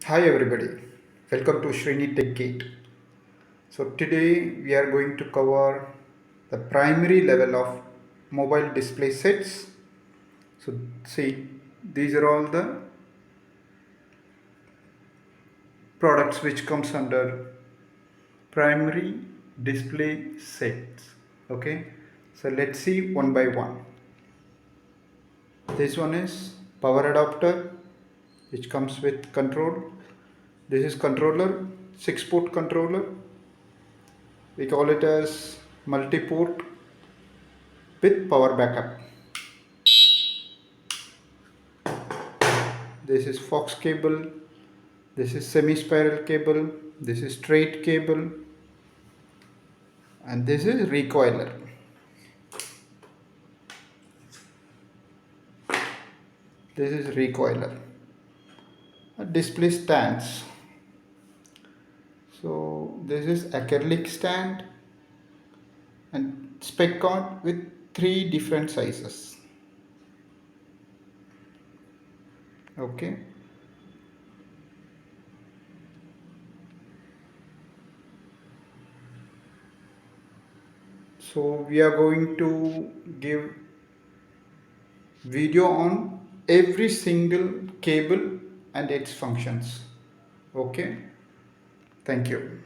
Hi everybody, welcome to Shrini Tech Gate. So today we are going to cover the primary level of mobile display sets. So see, these are all the products which comes under primary display sets. Okay, so let's see one by one. This one is power adapter which comes with control. This is controller, 6-port controller. We call it as multi-port with power backup. This is Fox cable, this is semi-spiral cable, this is straight cable, and this is recoiler. This is recoiler. Display stands. So this is acrylic stand and spec card with 3 different sizes. Okay. So we are going to give video on every single cable and its functions. Okay. Thank you.